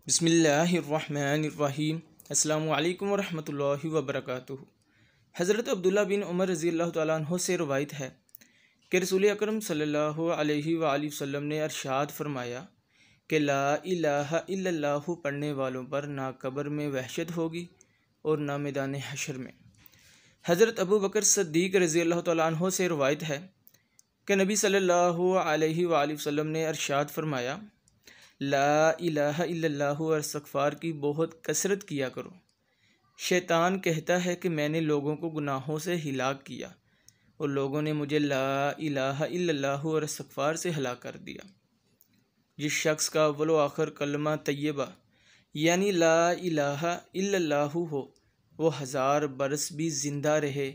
बिस्मिल्लाहिर्रहमानिर्रहीम। अस्सलामु अलैकुम वरहमतुल्लाहि वबरकातुहू। हज़रत अब्दुल्ला बिन उमर रज़ी अल्लाह तआला अन्हो से रवायत है कि रसूल अकरम सल्लल्लाहु अलैहि वसल्लम ने इरशाद फरमाया कि ला इलाहा इल्लल्लाहु पढ़ने वालों पर ना कब्र में वहशत होगी और ना मैदान हशर में। हज़रत अबू बकर सिद्दीक़ रज़ी अल्लाह तआला अन्हो से रवायत है कि नबी सल्लल्लाहु अलैहि वसल्लम ने इरशाद फरमाया, ला इलाहा इल्लल्लाहु और इस्तिग़फ़ार की बहुत कसरत किया करो। शैतान कहता है कि मैंने लोगों को गुनाहों से हिलाक किया और लोगों ने मुझे ला इलाहा इल्लल्लाहु और इस्तिग़फ़ार से हलाक कर दिया। जिस शख्स का अव्वल व आखिर कलमा तय्यबा यानी ला इलाहा इल्लल्लाहु हो, वो 1000 बरस भी ज़िंदा रहे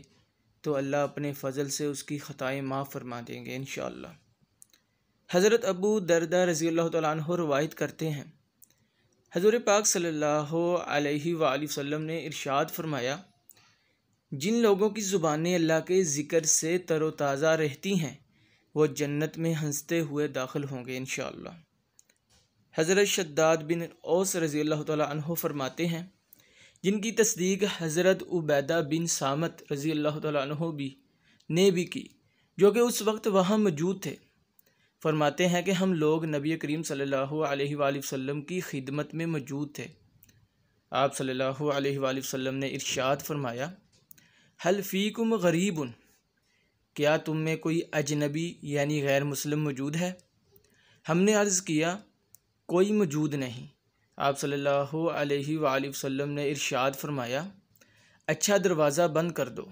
तो अल्लाह अपने फ़ज़ल से उसकी ख़ताएँ माफ़ फरमा देंगे इंशाअल्लाह। हज़रत अबू दरदा रज़ी अल्लाह तआला अन्हु रवायत करते हैं, हज़ूर पाक सल्लल्लाहु अलैहि वसल्लम ने इरशाद फरमाया, जिन लोगों की ज़ुबानें अल्लाह के ज़िक्र से तरोताज़ा रहती हैं वो जन्नत में हंसते हुए दाखिल होंगे इंशाअल्लाह। हज़रत शद्दाद बिन औस रज़ी अल्लाह तआला अन्हु फरमाते हैं, जिनकी तस्दीक हज़रत उबैदा बिन सामत रज़ी अल्लाह तआला अन्हु ने भी की, जो कि उस वक्त वहाँ मौजूद थे। फरमाते हैं कि हम लोग नबी करीम सल्लल्लाहु अलैहि वसल्लम की खिदमत में मौजूद थे। आप सल्लल्लाहु अलैहि वसल्लम ने इरशाद फरमाया, हल फ़ीकुम गरीबुन, क्या तुम में कोई अजनबी यानी गैर मुस्लिम मौजूद है? हमने अर्ज़ किया, कोई मौजूद नहीं। आप सल्लल्लाहु अलैहि वसल्लम ने इरशाद फरमाया, अच्छा दरवाज़ा बंद कर दो।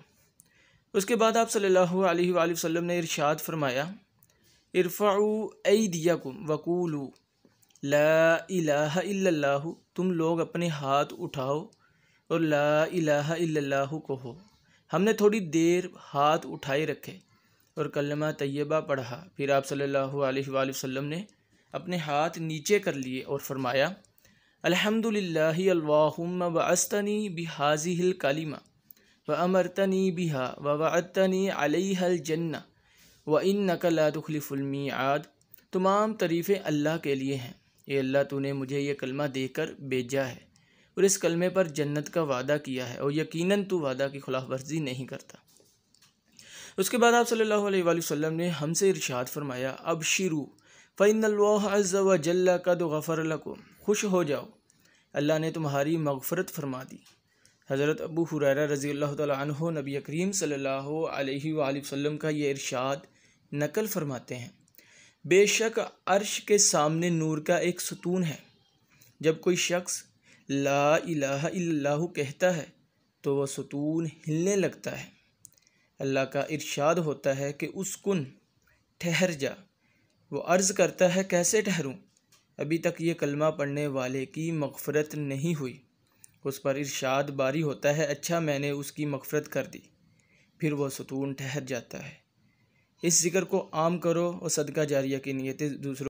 उसके बाद आप सल्लल्लाहु अलैहि वसल्लम ने इरशाद फरमाया, इरफ़ाऊ ऐदियकुम वक़ूलू ला इलाहा इल्लल्लाहु, तुम लोग अपने हाथ उठाओ और ला इलाहा इल्लल्लाहु कहो। हमने थोड़ी देर हाथ उठाए रखे और कलमा तय्यबा पढ़ा। फिर आप सल्लल्लाहु अलैहि वसल्लम ने अपने हाथ नीचे कर लिए और फरमाया, अल्हम्दुलिल्लाहि अल्लाहुम्मा बअस्तनी बिहाज़िहिल कलिमा व अमरतनी बिहा व वअदतनी अलैहल जन्ना व इन्नका ला तुखलिफुल मीआद। तमाम तारीफ़ें अल्लाह के लिए हैं। ये अल्लाह तूने मुझे ये कलमा देकर भेजा है और इस कलमे पर जन्नत का वादा किया है और यकीनन तू वादा की खिलाफ वर्जी नहीं करता। उसके बाद आप सल्लल्लाहु अलैहि वसल्लम ने हमसे इरशाद फरमाया, अबशिरू फ़इन्नल्लाह अज़्ज़ व जल्ल क़द गफ़र लकुम, खुश हो जाओ, अल्लाह ने तुम्हारी मग़फ़रत फरमा दी। हज़रत अबू हुरैरा रज़ी अल्लाह तआला अन्हु नबी करीम सल्लल्लाहु अलैहि वसल्लम का ये इरशाद नकल फरमाते हैं, बेशक अर्श के सामने नूर का एक सतून है। जब कोई शख्स ला इलाहा इल्लल्लाहु कहता है तो वह सतून हिलने लगता है। अल्लाह का इरशाद होता है कि उसकुन, ठहर जा। वो अर्ज़ करता है, कैसे ठहरूं, अभी तक ये कलमा पढ़ने वाले की मग़फ़रत नहीं हुई। उस पर इरशाद बारी होता है, अच्छा मैंने उसकी मग़फ़रत कर दी। फिर वो सतून ठहर जाता है। इस ज़िक्र को आम करो और सदका जारिया की नीयत दूसरों